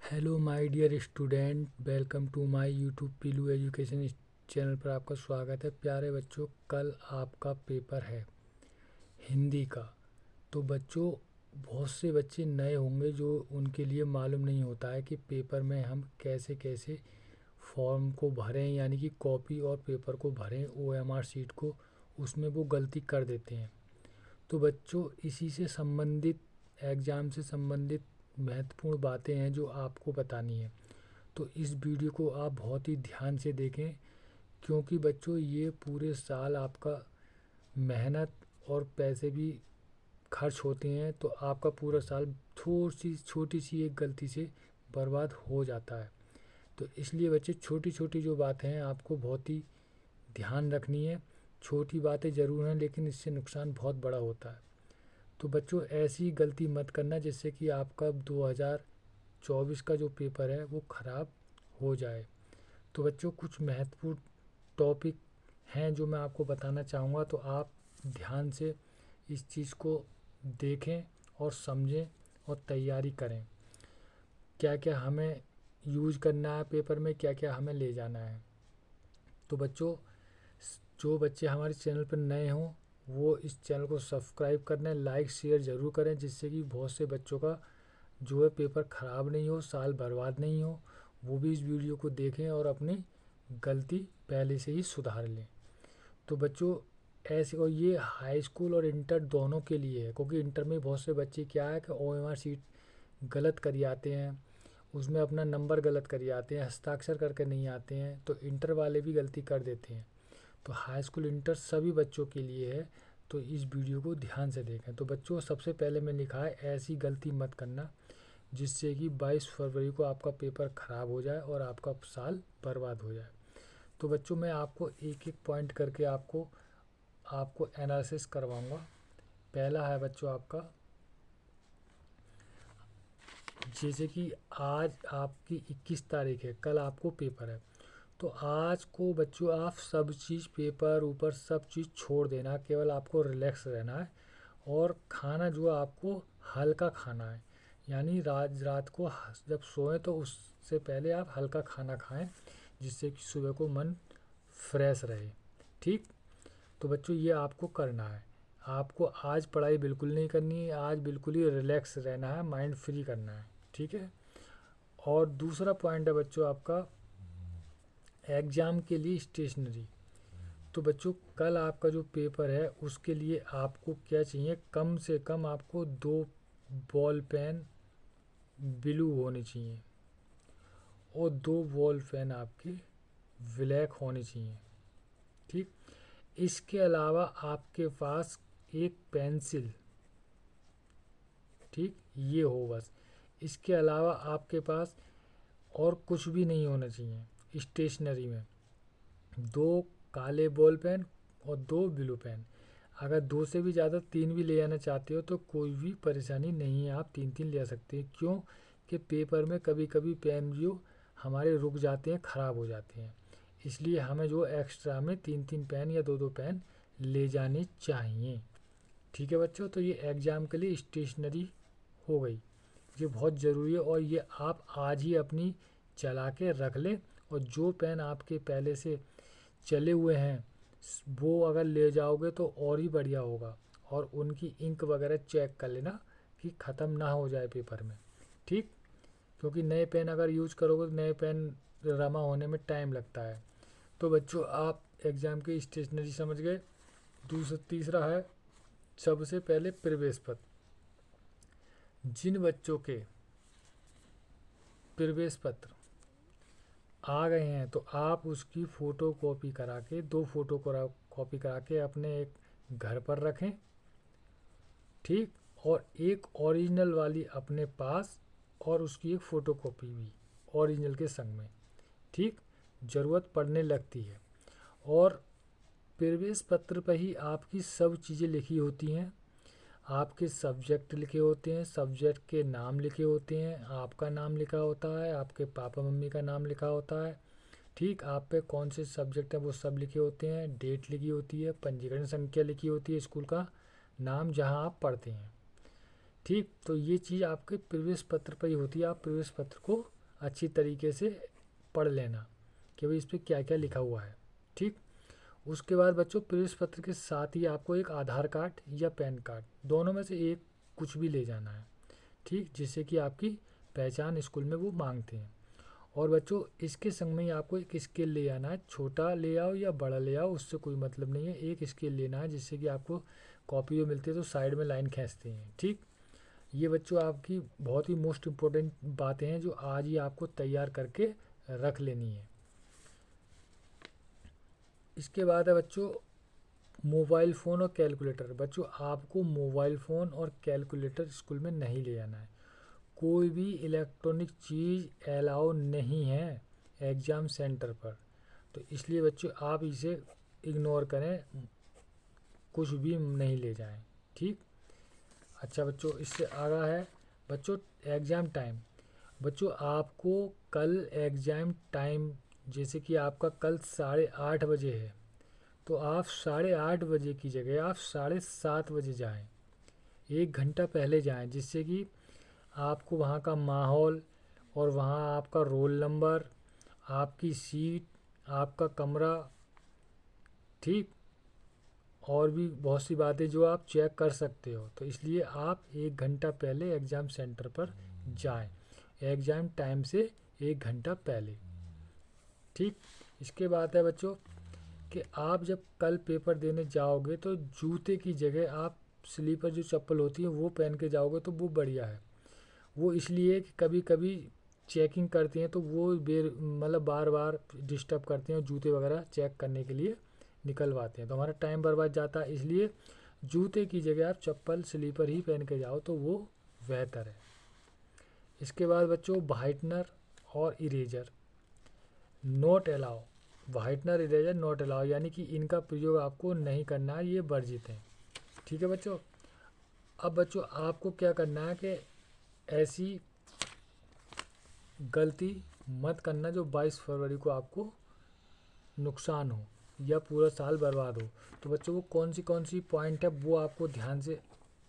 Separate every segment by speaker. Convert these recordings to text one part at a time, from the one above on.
Speaker 1: Hello my dear student, welcome to my YouTube Pilu education channel पर आपका स्वागत है। प्यारे बच्चों, कल आपका पेपर है हिंदी का। तो बच्चों, बहुत से बच्चे नए होंगे जो उनके लिए मालूम नहीं होता है कि पेपर में हम कैसे कैसे फॉर्म को भरें, यानी कि कॉपी और पेपर को भरें, ओएमआर शीट को। उसमें वो गलती कर देते हैं। तो बच्चों, इसी से संबंधित, एग्ज़ाम से संबंधित महत्वपूर्ण बातें हैं जो आपको बतानी है। तो इस वीडियो को आप बहुत ही ध्यान से देखें, क्योंकि बच्चों ये पूरे साल आपका मेहनत और पैसे भी खर्च होते हैं। तो आपका पूरा साल थोड़ी सी छोटी सी एक गलती से बर्बाद हो जाता है। तो इसलिए बच्चे, छोटी छोटी जो बातें हैं आपको बहुत ही ध्यान रखनी है। छोटी बातें ज़रूर हैं, लेकिन इससे नुकसान बहुत बड़ा होता है। तो बच्चों, ऐसी गलती मत करना जिससे कि आपका 2024 का जो पेपर है वो ख़राब हो जाए। तो बच्चों, कुछ महत्वपूर्ण टॉपिक हैं जो मैं आपको बताना चाहूँगा, तो आप ध्यान से इस चीज़ को देखें और समझें और तैयारी करें। क्या क्या हमें यूज करना है पेपर में, क्या क्या हमें ले जाना है। तो बच्चों, जो बच्चे हमारे चैनल पर नए हों वो इस चैनल को सब्सक्राइब करना, लाइक शेयर ज़रूर करें, जिससे कि बहुत से बच्चों का जो है पेपर ख़राब नहीं हो, साल बर्बाद नहीं हो। वो भी इस वीडियो को देखें और अपनी गलती पहले से ही सुधार लें। तो बच्चों, ऐसे, और ये हाई स्कूल और इंटर दोनों के लिए है, क्योंकि इंटर में बहुत से बच्चे क्या है कि ओएमआर शीट गलत करी आते हैं, उसमें अपना नंबर गलत करी आते हैं, हस्ताक्षर करके नहीं आते हैं। तो इंटर वाले भी गलती कर देते हैं। तो हाई स्कूल इंटर सभी बच्चों के लिए है। तो इस वीडियो को ध्यान से देखें। तो बच्चों, सबसे पहले मैं लिखा है ऐसी गलती मत करना जिससे कि 22 फरवरी को आपका पेपर ख़राब हो जाए और आपका साल बर्बाद हो जाए। तो बच्चों, मैं आपको एक एक पॉइंट करके आपको आपको एनालिसिस करवाऊंगा। पहला है बच्चों आपका, जैसे कि आज आपकी 21 तारीख है, कल आपको पेपर है। तो आज को बच्चों आप सब चीज़, पेपर ऊपर सब चीज़ छोड़ देना, केवल आपको रिलैक्स रहना है। और खाना जो है आपको हल्का खाना है, यानी रात रात को जब सोएं तो उससे पहले आप हल्का खाना खाएं, जिससे कि सुबह को मन फ्रेश रहे। ठीक। तो बच्चों, ये आपको करना है। आपको आज पढ़ाई बिल्कुल नहीं करनी है, आज बिल्कुल ही रिलैक्स रहना है, माइंड फ्री करना है। ठीक है। और दूसरा पॉइंट है बच्चों आपका, एग्ज़ाम के लिए स्टेशनरी। तो बच्चों, कल आपका जो पेपर है उसके लिए आपको क्या चाहिए, कम से कम आपको 2 बॉल पेन ब्लू होने चाहिए और 2 बॉल पेन आपके ब्लैक होने चाहिए। ठीक। इसके अलावा आपके पास एक पेंसिल, ठीक, ये हो बस। इसके अलावा आपके पास और कुछ भी नहीं होना चाहिए स्टेशनरी में। 2 काले बॉल पेन और 2 ब्लू पेन। अगर 2 से भी ज़्यादा 3 भी ले जाना चाहते हो तो कोई भी परेशानी नहीं है, आप 3-3 ले सकते हैं। क्यों कि पेपर में कभी कभी पेन जो हमारे रुक जाते हैं, ख़राब हो जाते हैं। इसलिए हमें जो एक्स्ट्रा में 3-3 पेन या 2-2 पेन ले जाने चाहिए। ठीक है बच्चों। तो ये एग्ज़ाम के लिए स्टेशनरी हो गई, ये बहुत ज़रूरी है। और ये आप आज ही अपनी चला के रख लें। और जो पेन आपके पहले से चले हुए हैं वो अगर ले जाओगे तो और ही बढ़िया होगा। और उनकी इंक वगैरह चेक कर लेना कि ख़त्म ना हो जाए पेपर में। ठीक। क्योंकि नए पेन अगर यूज करोगे तो नए पेन जमा होने में टाइम लगता है। तो बच्चों, आप एग्ज़ाम की स्टेशनरी समझ गए। तीसरा है सबसे पहले प्रवेश पत्र। जिन बच्चों के प्रवेश पत्र आ गए हैं तो आप उसकी फ़ोटो कॉपी करा के, 2 फोटो कॉपी करा के अपने एक घर पर रखें। ठीक। और एक ओरिजिनल वाली अपने पास, और उसकी एक फ़ोटो कॉपी भी ओरिजिनल के संग में। ठीक। ज़रूरत पड़ने लगती है। और प्रवेश पत्र पर ही आपकी सब चीज़ें लिखी होती हैं। आपके सब्जेक्ट लिखे होते हैं, सब्जेक्ट के नाम लिखे होते हैं, आपका नाम लिखा होता है, आपके पापा मम्मी का नाम लिखा होता है। ठीक। आप पे कौन से सब्जेक्ट हैं वो सब लिखे होते हैं, डेट लिखी होती है, पंजीकरण संख्या लिखी होती है, स्कूल का नाम जहां आप पढ़ते हैं। ठीक। तो ये चीज़ आपके प्रवेश पत्र पर ही होती है, आप प्रवेश पत्र को अच्छी तरीके से पढ़ लेना कि भाई इस पर क्या क्या लिखा हुआ है। ठीक। उसके बाद बच्चों प्रवेश पत्र के साथ ही आपको एक आधार कार्ड या पैन कार्ड, दोनों में से एक कुछ भी ले जाना है। ठीक, जिससे कि आपकी पहचान स्कूल में वो मांगते हैं। और बच्चों इसके संग में ही आपको एक स्केल ले आना है, छोटा ले आओ या बड़ा ले आओ, उससे कोई मतलब नहीं है, एक स्केल लेना है, जिससे कि आपको कॉपी जो मिलती है तो साइड में लाइन खींचते हैं। ठीक। ये बच्चों आपकी बहुत ही मोस्ट इम्पोर्टेंट बातें हैं जो आज ही आपको तैयार करके रख लेनी है। इसके बाद है बच्चों मोबाइल फ़ोन और कैलकुलेटर। बच्चों आपको मोबाइल फ़ोन और कैलकुलेटर स्कूल में नहीं ले जाना है, कोई भी इलेक्ट्रॉनिक चीज़ अलाउ नहीं है एग्ज़ाम सेंटर पर। तो इसलिए बच्चों आप इसे इग्नोर करें, कुछ भी नहीं ले जाएं। ठीक। अच्छा बच्चों इससे आगा है बच्चों एग्ज़ाम टाइम। बच्चों आपको कल एग्ज़ाम टाइम, जैसे कि आपका कल 8:30 बजे है, तो आप 8:30 बजे की जगह आप 7:30 बजे जाएं, 1 घंटा पहले जाएं, जिससे कि आपको वहाँ का माहौल और वहाँ आपका रोल नंबर, आपकी सीट, आपका कमरा, ठीक, और भी बहुत सी बातें जो आप चेक कर सकते हो। तो इसलिए आप 1 घंटा पहले एग्ज़ाम सेंटर पर जाएं, एग्ज़ाम टाइम से 1 घंटा पहले। ठीक। इसके बाद है बच्चों कि आप जब कल पेपर देने जाओगे तो जूते की जगह आप स्लीपर जो चप्पल होती है वो पहन के जाओगे तो वो बढ़िया है। वो इसलिए कि कभी कभी चेकिंग करते हैं तो वो मतलब बार बार डिस्टर्ब करते हैं, जूते वगैरह चेक करने के लिए निकलवाते हैं, तो हमारा टाइम बर्बाद जाता है। इसलिए जूते की जगह आप चप्पल स्लीपर ही पहन के जाओ तो वो बेहतर है। इसके बाद बच्चों वाइटनर और eraser note allow. Whitener eraser note allow, यानी कि इनका प्रयोग आपको नहीं करना है, ये वर्जित है। ठीक है बच्चों। अब बच्चों आपको क्या करना है कि ऐसी गलती मत करना जो 22 फरवरी को आपको नुकसान हो या पूरा साल बर्बाद हो। तो बच्चों वो कौन सी पॉइंट है वो आपको ध्यान से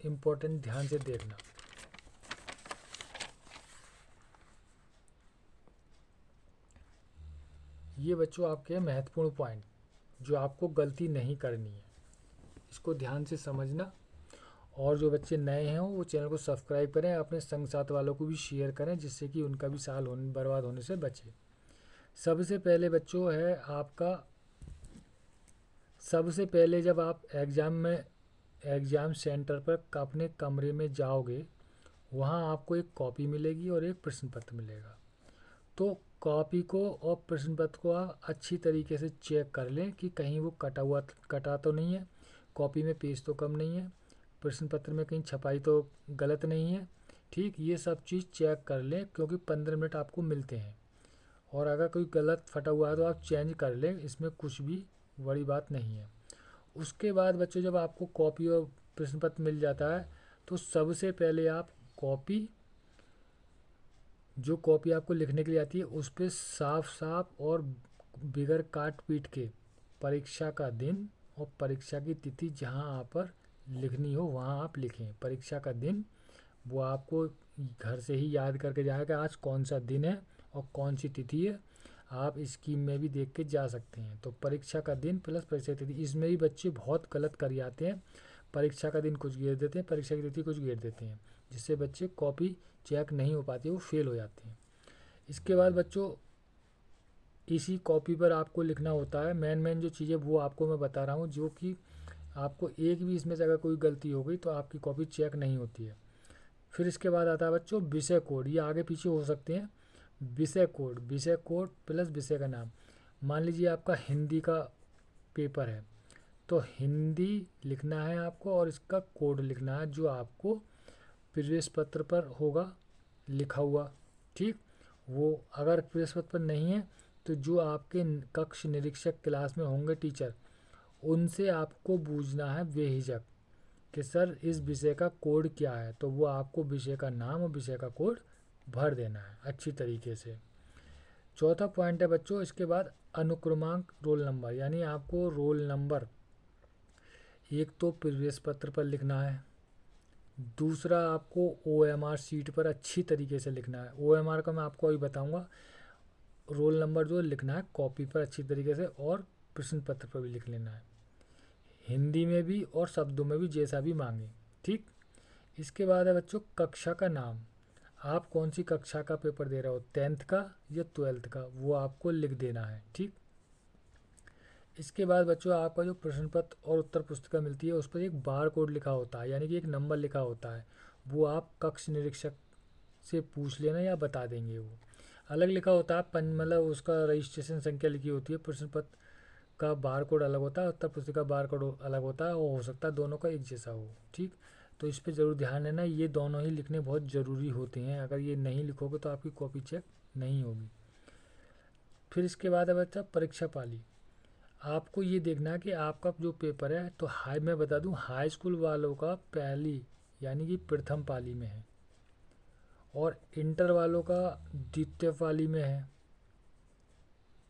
Speaker 1: इम्पोर्टेंट ध्यान से देखना। ये बच्चों आपके महत्वपूर्ण पॉइंट जो आपको गलती नहीं करनी है, इसको ध्यान से समझना। और जो बच्चे नए हैं वो चैनल को सब्सक्राइब करें, अपने संग साथ वालों को भी शेयर करें, जिससे कि उनका भी साल बर्बाद होने से बचे। सबसे पहले बच्चों है आपका, सबसे पहले जब आप एग्ज़ाम सेंटर पर अपने कमरे में जाओगे, वहाँ आपको एक कॉपी मिलेगी और एक प्रश्न पत्र मिलेगा। तो कॉपी को और प्रश्न पत्र को आप अच्छी तरीके से चेक कर लें कि कहीं वो कटा तो नहीं है, कॉपी में पेज तो कम नहीं है, प्रश्न पत्र में कहीं छपाई तो गलत नहीं है। ठीक, ये सब चीज़ चेक कर लें, क्योंकि 15 मिनट आपको मिलते हैं, और अगर कोई गलत फटा हुआ है तो आप चेंज कर लें, इसमें कुछ भी बड़ी बात नहीं है। उसके बाद बच्चों जब आपको कॉपी और प्रश्न पत्र मिल जाता है तो सबसे पहले आप जो कॉपी आपको लिखने के लिए आती है उस पर साफ साफ और बिगर काट पीट के परीक्षा का दिन और परीक्षा की तिथि जहां आप पर लिखनी हो वहां आप लिखें। परीक्षा का दिन वो आपको घर से ही याद करके जाएगा आज कौन सा दिन है और कौन सी तिथि है, आप स्कीम में भी देख के जा सकते हैं। तो परीक्षा का दिन प्लस परीक्षा की तिथि, इसमें भी बच्चे बहुत गलत कर जाते हैं, परीक्षा का दिन कुछ घेर देते हैं, परीक्षा की तिथि कुछ घेर देते हैं, जिससे बच्चे कॉपी चेक नहीं हो पाती, वो फेल हो जाते हैं। इसके बाद बच्चों इसी कॉपी पर आपको लिखना होता है मेन जो चीज़ें वो आपको मैं बता रहा हूँ, जो कि आपको एक भी इसमें से अगर कोई गलती हो गई तो आपकी कॉपी चेक नहीं होती है। फिर इसके बाद आता है बच्चों विषय कोड, ये आगे पीछे हो सकते हैं। विषय कोड प्लस विषय का नाम। मान लीजिए आपका हिंदी का पेपर है तो हिंदी लिखना है आपको और इसका कोड लिखना है जो आपको प्रवेश पत्र पर होगा लिखा हुआ। ठीक, वो अगर प्रवेश पत्र पर नहीं है तो जो आपके कक्ष निरीक्षक क्लास में होंगे टीचर, उनसे आपको पूछना है बेहिचक कि सर इस विषय का कोड क्या है, तो वो आपको विषय का नाम और विषय का कोड भर देना है अच्छी तरीके से। चौथा पॉइंट है बच्चों इसके बाद अनुक्रमांक रोल नंबर, यानी आपको रोल नंबर एक तो प्रवेश पत्र पर लिखना है, दूसरा आपको OMR शीट पर अच्छी तरीके से लिखना है। OMR का मैं आपको अभी बताऊंगा। रोल नंबर जो लिखना है कॉपी पर अच्छी तरीके से, और प्रश्न पत्र पर भी लिख लेना है, हिंदी में भी और शब्दों में भी, जैसा भी मांगे। ठीक। इसके बाद है बच्चों कक्षा का नाम। आप कौन सी कक्षा का पेपर दे रहे हो, 10th का या 12th का, वो आपको लिख देना है। ठीक। इसके बाद बच्चों आपका जो प्रश्न पत्र और उत्तर पुस्तिका मिलती है उस पर एक बार कोड लिखा होता है, यानी कि एक नंबर लिखा होता है। वो आप कक्ष निरीक्षक से पूछ लेना या बता देंगे। वो अलग लिखा होता है, मतलब उसका रजिस्ट्रेशन संख्या लिखी होती है, प्रश्न पत्र का बार कोड अलग होता है, उत्तर पुस्तिका का बार कोड अलग होता है, वो हो सकता है दोनों का एक जैसा हो। ठीक। तो इस पर ज़रूर ध्यान देना, ये दोनों ही लिखने बहुत ज़रूरी होते हैं। अगर ये नहीं लिखोगे तो आपकी कॉपी चेक नहीं होगी। फिर इसके बाद है बच्चा परीक्षा पाली। आपको ये देखना है कि आपका जो पेपर है, तो मैं बता दूं, हाई स्कूल वालों का पहली यानी कि प्रथम पाली में है, और इंटर वालों का द्वितीय पाली में है।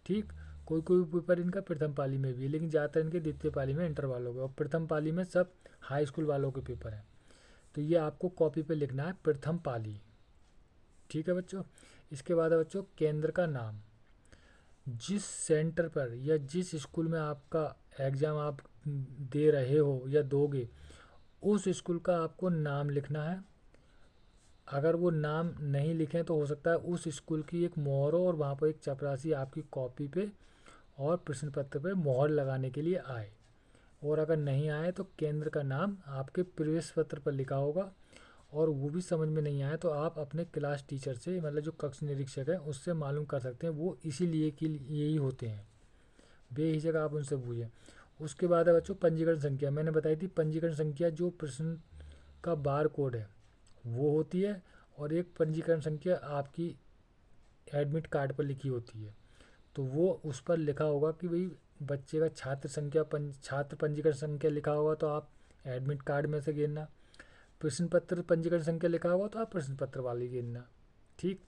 Speaker 1: ठीक। कोई कोई पेपर इनका प्रथम पाली में भी है, लेकिन ज़्यादातर इनके द्वितीय पाली में इंटर वालों के, और प्रथम पाली में सब हाई स्कूल वालों के पेपर हैं। तो ये आपको कॉपी पे लिखना है प्रथम पाली। ठीक है बच्चों। इसके बाद है बच्चों केंद्र का नाम। जिस सेंटर पर या जिस स्कूल में आपका एग्ज़ाम आप दे रहे हो या दोगे, उस स्कूल का आपको नाम लिखना है। अगर वो नाम नहीं लिखें तो हो सकता है उस स्कूल की एक मोहर हो और वहाँ पर एक चपरासी आपकी कॉपी पे और प्रश्न पत्र पे मोहर लगाने के लिए आए, और अगर नहीं आए तो केंद्र का नाम आपके प्रवेश पत्र पर लिखा होगा, और वो भी समझ में नहीं आया तो आप अपने क्लास टीचर से, मतलब जो कक्ष निरीक्षक है, उससे मालूम कर सकते हैं। वो इसीलिए कि यही होते हैं, बेहिचक आप उनसे पूछें। उसके बाद है बच्चों पंजीकरण संख्या। मैंने बताई थी पंजीकरण संख्या जो प्रश्न का बार कोड है वो होती है, और एक पंजीकरण संख्या आपकी एडमिट कार्ड पर लिखी होती है। तो वो उस पर लिखा होगा कि भाई बच्चे का छात्र पंजीकरण संख्या लिखा होगा तो आप एडमिट कार्ड में से गिनना, प्रश्न पत्र पंजीकरण संख्या लिखा होगा तो आप प्रश्न पत्र वाली गिनना। ठीक।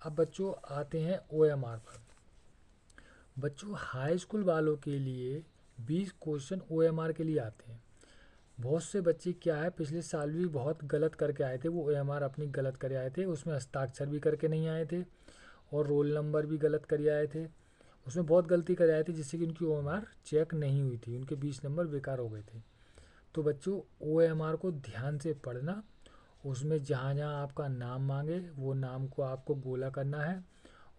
Speaker 1: अब बच्चों आते हैं OMR पर। बच्चों हाई स्कूल वालों के लिए 20 क्वेश्चन OMR के लिए आते हैं। बहुत से बच्चे क्या है, पिछले साल भी बहुत गलत करके आए थे, वो OMR अपनी गलत करे आए थे, उसमें हस्ताक्षर भी करके नहीं आए थे, और रोल नंबर भी गलत करे आए थे। उसमें बहुत गलती करे आए थे, जिससे कि उनकी OMR चेक नहीं हुई थी, उनके 20 नंबर बेकार हो गए थे। तो बच्चों OMR को ध्यान से पढ़ना, उसमें जहाँ जहाँ आपका नाम मांगे वो नाम को आपको गोला करना है,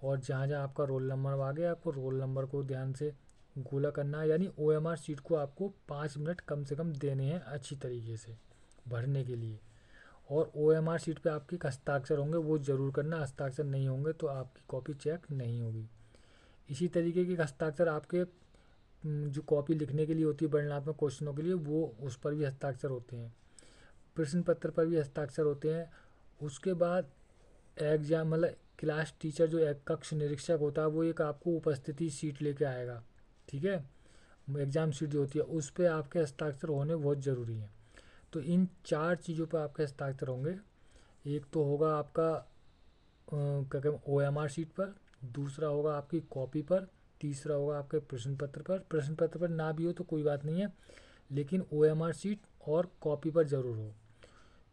Speaker 1: और जहाँ जहाँ आपका रोल नंबर मांगे आपको रोल नंबर को ध्यान से गोला करना है। यानी OMR शीट को आपको 5 मिनट कम से कम देने हैं अच्छी तरीके से भरने के लिए, और OMR शीट पे आपके हस्ताक्षर होंगे वो ज़रूर करना, हस्ताक्षर नहीं होंगे तो आपकी कॉपी चेक नहीं होगी। इसी तरीके के हस्ताक्षर आपके जो कॉपी लिखने के लिए होती है वर्णनात्मक क्वेश्चनों के लिए, वो उस पर भी हस्ताक्षर होते हैं, प्रश्न पत्र पर भी हस्ताक्षर होते हैं। उसके बाद एग्जाम, मतलब क्लास टीचर जो एक कक्ष निरीक्षक होता है वो एक आपको उपस्थिति सीट लेके आएगा। ठीक है। एग्ज़ाम सीट जो होती है उस पर आपके हस्ताक्षर होने बहुत ज़रूरी हैं। तो इन 4 चीज़ों पर आपके हस्ताक्षर होंगे। एक तो होगा आपका क्या कहते हैं OMR शीट पर, दूसरा होगा आपकी कॉपी पर, तीसरा होगा आपके प्रश्न पत्र पर। प्रश्न पत्र पर ना भी हो तो कोई बात नहीं है, लेकिन OMR शीट और कॉपी पर ज़रूर हो।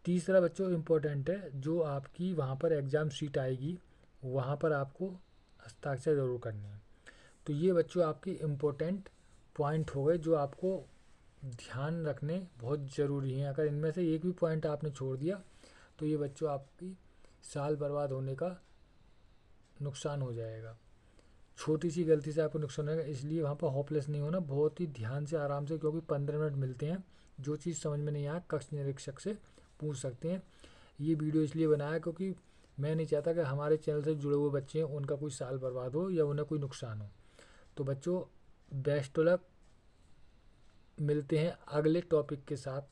Speaker 1: तीसरा बच्चों इम्पोर्टेंट है, जो आपकी वहाँ पर एग्ज़ाम शीट आएगी वहाँ पर आपको हस्ताक्षर ज़रूर करने हैं। तो ये बच्चों आपकी इम्पोर्टेंट पॉइंट हो गए जो आपको ध्यान रखने बहुत ज़रूरी हैं। अगर इनमें से एक भी पॉइंट आपने छोड़ दिया तो ये बच्चों आपकी साल बर्बाद होने का नुकसान हो जाएगा। छोटी सी गलती से आपको नुकसान होगा, इसलिए वहाँ पर होपलेस नहीं होना, बहुत ही ध्यान से आराम से, क्योंकि 15 मिनट मिलते हैं। जो चीज़ समझ में नहीं आया कक्ष निरीक्षक से पूछ सकते हैं। ये वीडियो इसलिए बनाया क्योंकि मैं नहीं चाहता कि हमारे चैनल से जुड़े हुए बच्चे हैं उनका कोई साल बर्बाद हो या उन्हें कोई नुकसान हो। तो बच्चों बेस्ट ऑफ लक, मिलते हैं अगले टॉपिक के साथ।